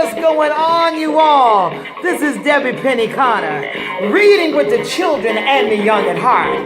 what's going on, you all? This is Debbie Penny Connor, reading with the children and the young at heart.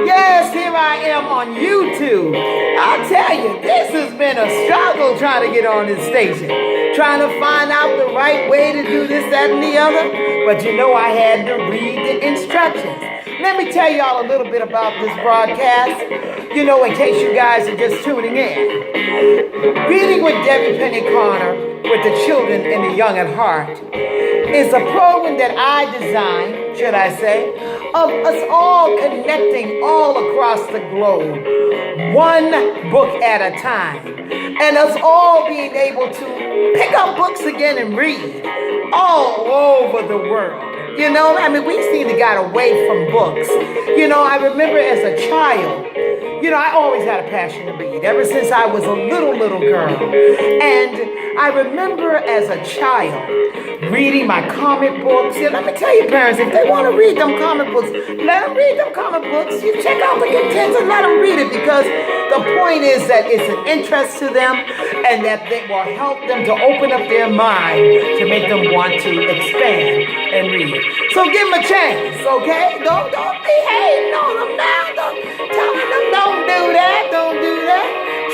Yes, here I am on YouTube. I'll tell you, this has been a struggle trying to get on this station, trying to find out the right way to do this, that, and the other. But you know I had to read the instructions. Let me tell y'all a little bit about this broadcast, you know, in case you guys are just tuning in. Reading with Debbie Penny Connor, with the children and the young at heart, is a program that I designed, should I say, of us all connecting all across the globe, one book at a time, and us all being able to pick up books again and read all over the world. You know, I mean, we seem to got away from books. You know, I remember as a child, you know, I always had a passion to read ever since I was a little girl. And I remember as a child reading my comic books. And let me tell you, parents, if they want to read them comic books, let them read them comic books. You check out the contents and let them read it, because the point is that it's an interest to them and that it will help them to open up their mind to make them want to expand and read. So give them a chance, okay? Don't be hating on them now. Don't telling them don't do that.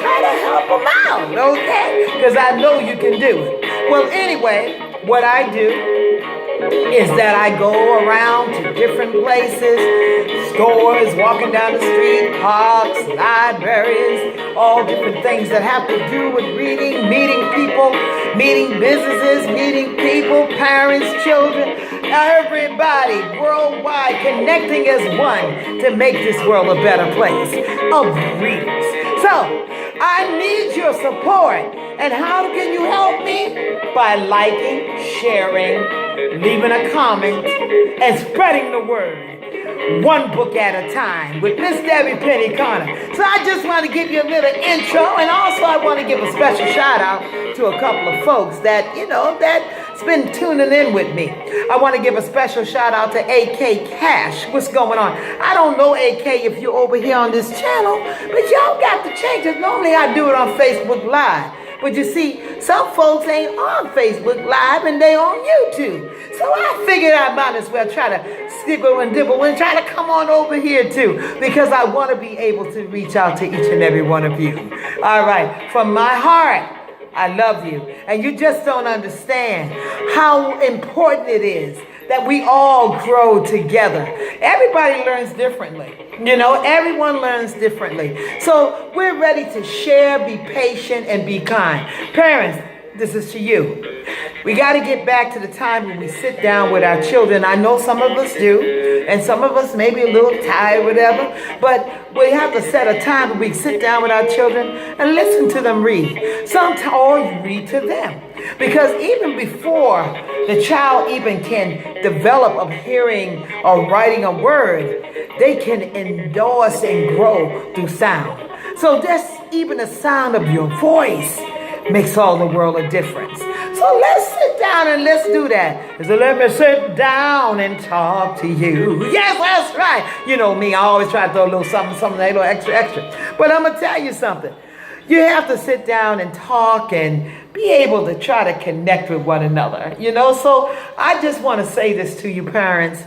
Try to help them out, okay? Because I know you can do it. Well, anyway, what I do is that I go around to different places, stores, walking down the street, parks, libraries, all different things that have to do with reading, meeting people, meeting businesses, meeting people, parents, children, everybody worldwide, connecting as one to make this world a better place of readers. So, I need your support. And how can you help me? By liking, sharing, leaving a comment, and spreading the word. One book at a time with Miss Debbie Penny Connor. So I just want to give you a little intro, and also I want to give a special shout out to a couple of folks that, you know, that's been tuning in with me. I want to give a special shout out to AK Cash. What's going on? I don't know, AK, if you're over here on this channel, but y'all got to change it. Normally I do it on Facebook Live. But you see, some folks ain't on Facebook Live and they on YouTube. So I figured I might as well try to skiggle and dibble and try to come on over here too, because I want to be able to reach out to each and every one of you. All right, from my heart, I love you. And you just don't understand how important it is that we all grow together. Everybody learns differently. You know, everyone learns differently. So we're ready to share, be patient, and be kind. Parents, this is to you. We got to get back to the time when we sit down with our children. I know some of us do, and some of us may be a little tired, whatever, but we have to set a time when we sit down with our children and listen to them read. Sometimes, or you read to them. Because even before the child even can develop of hearing or writing a word, they can endorse and grow through sound. So just even the sound of your voice makes all the world a difference. So let's sit down and let's do that. So let me sit down and talk to you. Yes, that's right. You know me, I always try to throw a little something, a little extra. But I'm going to tell you something. You have to sit down and talk and be able to try to connect with one another. You know, so I just want to say this to you, parents.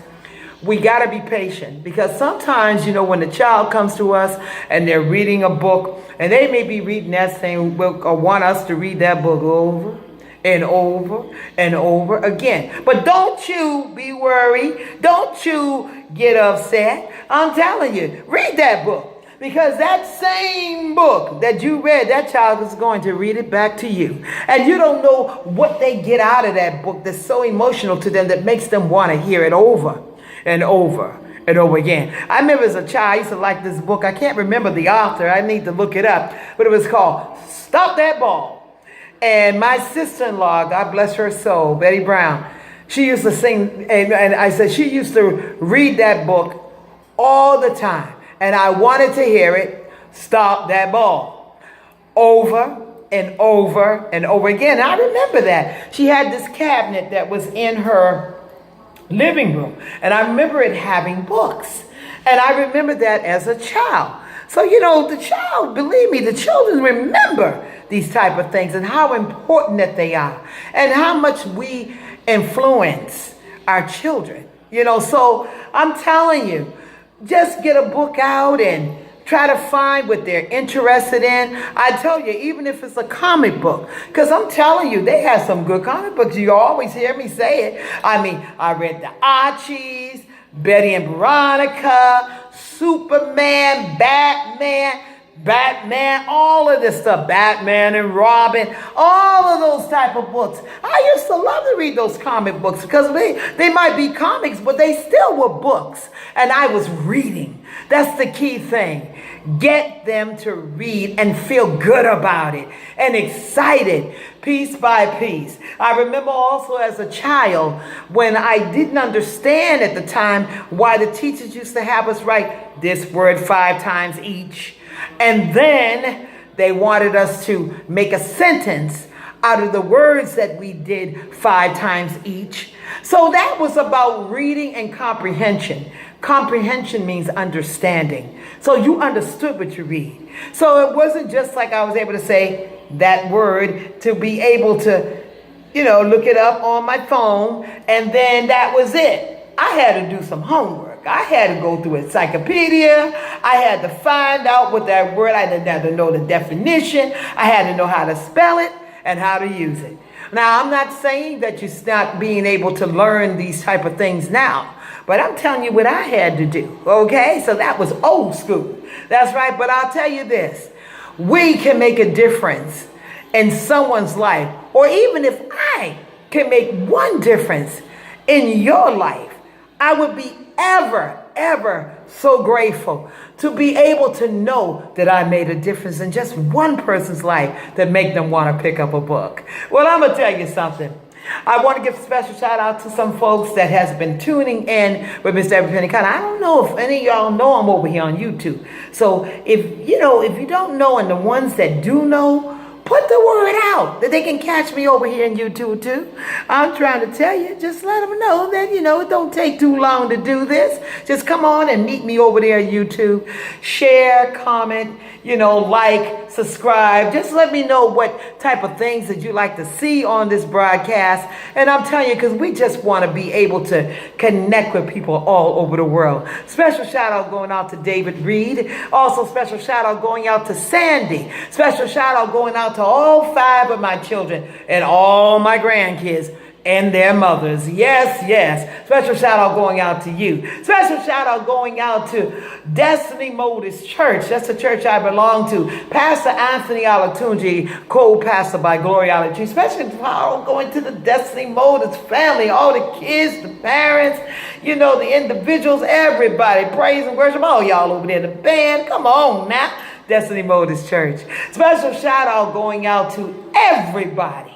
We got to be patient, because sometimes, you know, when the child comes to us and they're reading a book and they may be reading that same book or want us to read that book over and over and over again. But don't you be worried. Don't you get upset. I'm telling you, read that book. Because that same book that you read, that child is going to read it back to you. And you don't know what they get out of that book that's so emotional to them that makes them want to hear it over and over and over again. I remember as a child, I used to like this book. I can't remember the author. I need to look it up. But it was called Stop That Ball. And my sister-in-law, God bless her soul, Betty Brown, she used to sing, and I said she used to read that book all the time. And I wanted to hear it, Stop That Ball, over and over and over again. And I remember that. She had this cabinet that was in her living room. And I remember it having books. And I remember that as a child. So, you know, the child, believe me, the children remember these type of things and how important that they are and how much we influence our children. So I'm telling you, just get a book out and try to find what they're interested in. I tell you, even if it's a comic book, because I'm telling you, they have some good comic books. You always hear me say it. I mean, I read the Archies, Betty and Veronica, Superman, Batman, all of this stuff, Batman and Robin, all of those type of books. I used to love to read those comic books because they might be comics, but they still were books. And I was reading. That's the key thing. Get them to read and feel good about it and excited piece by piece. I remember also as a child when I didn't understand at the time why the teachers used to have us write this word 5 times each. And then they wanted us to make a sentence out of the words that we did 5 times each. So that was about reading and comprehension. Comprehension means understanding. So you understood what you read. So it wasn't just like I was able to say that word to be able to, look it up on my phone and then that was it. I had to do some homework. I had to go through encyclopedia. I had to find out what that word, I had to know the definition. I had to know how to spell it and how to use it. Now, I'm not saying that you're not being able to learn these type of things now, but I'm telling you what I had to do, okay? So that was old school. That's right, but I'll tell you this. We can make a difference in someone's life, or even if I can make one difference in your life, I would be ever so grateful to be able to know that I made a difference in just one person's life that make them want to pick up a book. Well, I'm going to tell you something. I want to give a special shout out to some folks that has been tuning in with Miss Debbie Penny Conner. I don't know if any of y'all know I'm over here on YouTube. So if you don't know, and the ones that do know, put the word out that they can catch me over here in YouTube too. I'm trying to tell you, just let them know that, it don't take too long to do this. Just come on and meet me over there on YouTube. Share, comment, like, subscribe. Just let me know what type of things that you like to see on this broadcast. And I'm telling you, because we just want to be able to connect with people all over the world. Special shout out going out to David Reed. Also special shout out going out to Sandy. Special shout out going out to all 5 of my children and all my grandkids and their mothers. Yes. Special shout out going out to you. Special shout out going out to Destiny Modist Church. That's the church I belong to. Pastor Anthony Alatunji, co-pastor by Glory Alatunji. Special shout out going to the Destiny Modist family, all the kids, the parents, the individuals, everybody. Praise and worship. All y'all over there, the band. Come on now. Destiny Modist Church. Special shout out going out to everybody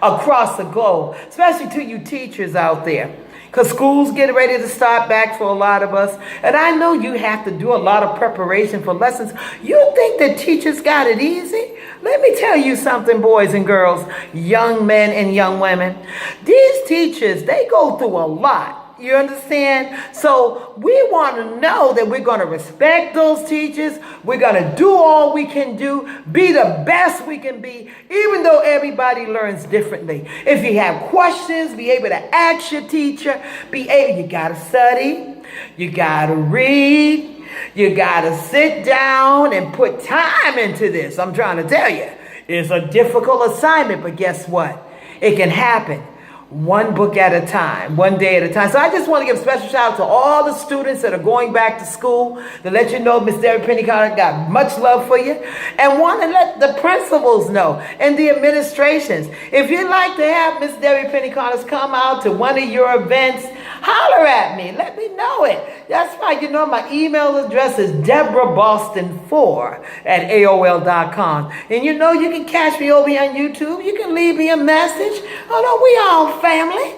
across the globe, especially to you teachers out there, because school's getting ready to start back for a lot of us. And I know you have to do a lot of preparation for lessons. You think that teachers got it easy? Let me tell you something, boys and girls, young men and young women. These teachers, they go through a lot. You understand? So we want to know that we're going to respect those teachers. We're going to do all we can do, be the best we can be, even though everybody learns differently. If you have questions, be able to ask your teacher. You got to study. You got to read. You got to sit down and put time into this. I'm trying to tell you, it's a difficult assignment, but guess what? It can happen. One book at a time, one day at a time. So I just want to give a special shout out to all the students that are going back to school, to let you know Miss Debbie Penny Conner got much love for you, and want to let the principals know and the administrations. If you'd like to have Miss Debbie Penny Conner come out to one of your events, holler at me. Let me know it. That's right. My email address is DeborahBoston4@AOL.com. And you can catch me over here on YouTube. You can leave me a message. Oh, no, we all family.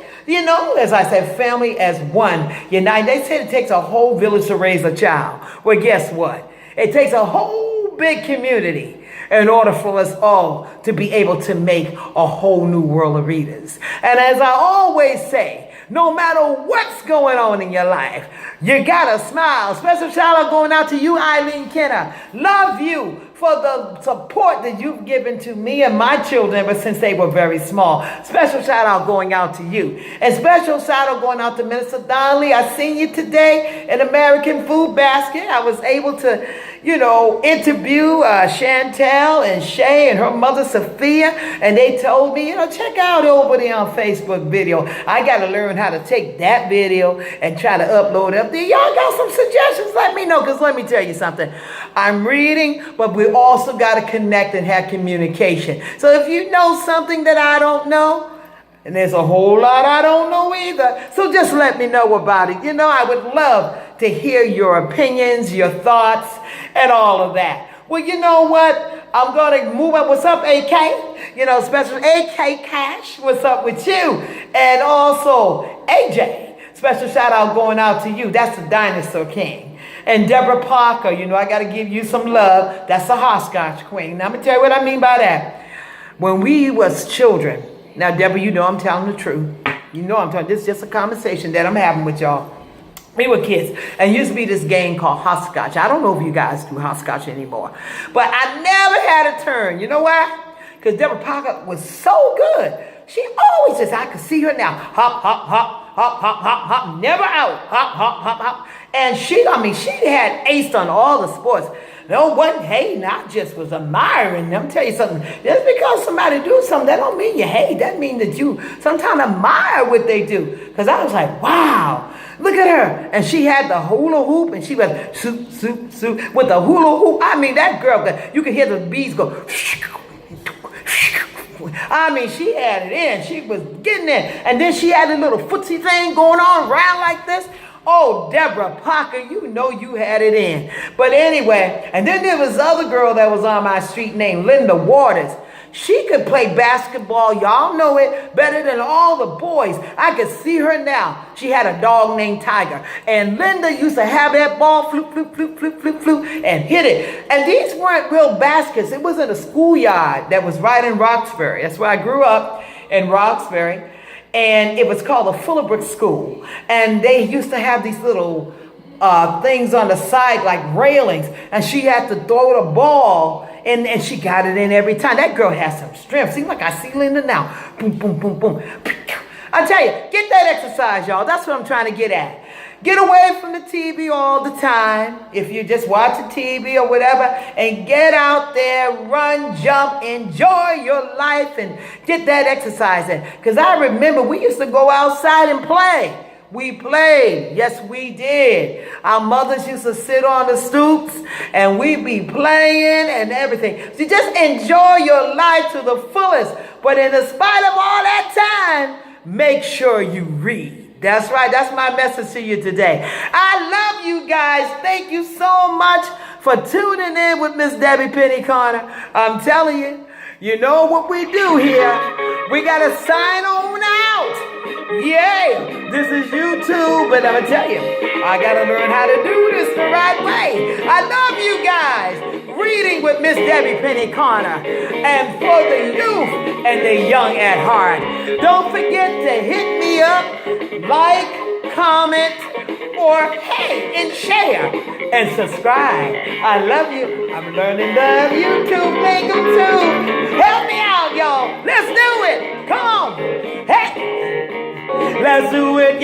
As I said, family as one. They say it takes a whole village to raise a child. Well, guess what? It takes a whole big community in order for us all to be able to make a whole new world of readers. And as I always say, no matter what's going on in your life, you gotta smile. Special shout out going out to you, Eileen Kenner. Love you for for the support that you've given to me and my children ever since they were very small. Special shout out going out to you. And special shout out going out to Minister Donnelly. I seen you today in American Food Basket. I was able to, interview Chantel and Shay and her mother Sophia. And they told me, check out over there on Facebook video. I got to learn how to take that video and try to upload it up there. Y'all got some suggestions? Let me know, because let me tell you something. I'm reading, but we also got to connect and have communication. So if you know something that I don't know, and there's a whole lot I don't know either, so just let me know about it. I would love to hear your opinions, your thoughts, and all of that. Well, you know what? I'm going to move up. What's up, AK? Special AK Cash. What's up with you? And also, AJ. Special shout out going out to you. That's the Dinosaur King. And Deborah Parker, I got to give you some love. That's the hopscotch queen. Now, I'm going to tell you what I mean by that. When we was children, now, Deborah, I'm telling the truth. This is just a conversation that I'm having with y'all. We were kids, and used to be this game called hopscotch. I don't know if you guys do hopscotch anymore, but I never had a turn. You know why? Because Deborah Parker was so good. She always I could see her now. Hop, hop, hop, hop, hop, hop, hop, never out. Hop, hop, hop, hop. And she had aced on all the sports. No one hating. I just was admiring them. Tell you something. Just because somebody do something, that don't mean you hate. That means that you sometimes admire what they do. Because I was like, wow, look at her. And she had the hula hoop, and she was soup, soup, soup with the hula hoop. I mean, that girl, you could hear the bees go. I mean, she had it in. She was getting it. And then she had a little footsie thing going on around like this. Oh, Deborah Parker, you had it in. But anyway, and then there was other girl that was on my street named Linda Waters. She could play basketball, y'all know it, better than all the boys. I could see her now. She had a dog named Tiger. And Linda used to have that ball, floop, floop, floop, floop, floop, floop, and hit it. And these weren't real baskets. It was in a schoolyard that was right in Roxbury. That's where I grew up, in Roxbury. And it was called the Fullbrook School. And they used to have these little things on the side like railings. And she had to throw the ball, and she got it in every time. That girl has some strength. Seems like I see Linda now. Boom, boom, boom, boom. I tell you, get that exercise, y'all. That's what I'm trying to get at. Get away from the TV all the time, if you're just watching TV or whatever, and get out there, run, jump, enjoy your life, and get that exercise in. Because I remember we used to go outside and play. We played. Yes, we did. Our mothers used to sit on the stoops, and we'd be playing and everything. So just enjoy your life to the fullest. But in spite of all that time, make sure you read. That's right. That's my message to you today. I love you guys. Thank you so much for tuning in with Miss Debbie Penny Carter. I'm telling you, you know what we do here. We got to sign on out. Yeah, this is YouTube, but I'm going to tell you, I got to learn how to do this the right way. I love you guys. Reading with Miss Debbie Penny Carter, and for the youth and the young at heart. Don't forget to hit me up, like, comment, or hey, and share, and subscribe. I love you. I'm learning the YouTube lingo too. Help me out, y'all. Let's do it. Come on. Hey, let's do it.